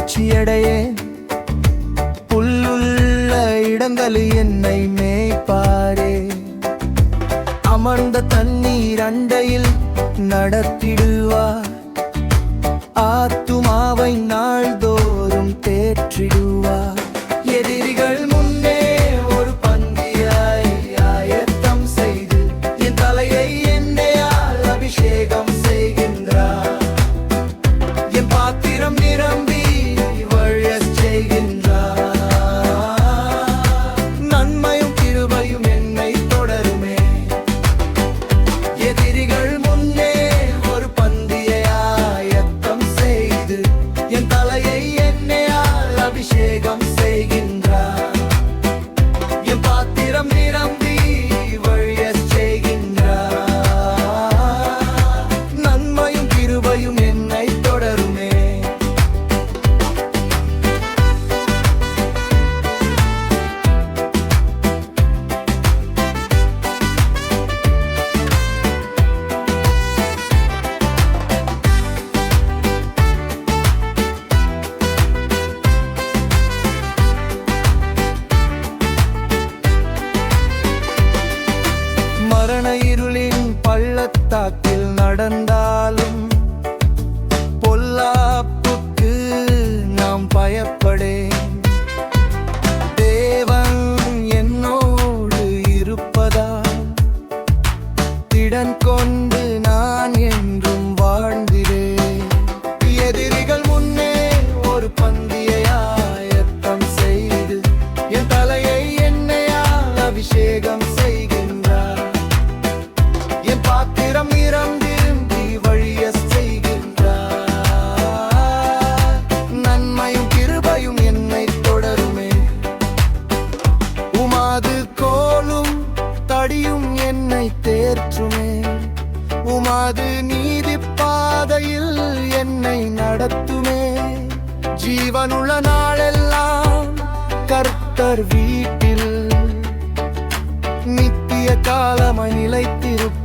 மகிழ்ச்சியடையேன். புல்லுள்ள இடங்களில் என்னை மேய்ப்பாரே. அமர்ந்த தண்ணீர் அண்டையில் நடத்திடுவார். ஆத்துமாவை நாள்தோறும் தேற்றிடுவார். எதிரிகள் முன்னே ஒரு பந்தியாய் ஆயத்தம் செய்து என் தலையை எண்ணெயால் அபிஷேகம் செய்கின்றார். என் பாத்திரம் நிரம்பி வழியச் செய்கின்றார். நன்மையும் கிருபையும் என்னை தொடருமே. எதிரிகள் முன்னே ஒரு பந்தியை ஆயத்தம் செய்து என் தலையை எண்ணெயால் அபிஷேகம் செய்கின்றார். என் பாத்திரம் நிரம்பி வழியச் செய்கின்றார். நன்மையும் கிருபையும் என்னை தொடருமே. மரண இருளின் பள்ளத்தாக்கில் நடந்தாலும் பொல்லாப்புக்கு நாம் பயப்படேன். தேவன் என்னோடு இருப்பதால் திடன் கொண்டு நான் என்றும் வாழ்ந்திரேன். எதிரிகள் முன்னே ஒரு பந்தியை ஆயத்தம் செய்து என் தலையை எண்ணெயால் அபிஷேகம் செய்கின்றார். என் பாத்திரம் நிரம்பி வழியச் செய்கின்றார். நன்மையும் கிருபையும் என்னை தொடருமே. உமது கோலும் தடியும் என்னை தேற்றுமே. உமது நீதி பாதையில் என்னை நடத்துமே. ஜீவனுள்ள நாளெல்லாம் கர்த்தர் வீட்டில் நித்திய காலமாய் நிலைத்திருப்பேன்.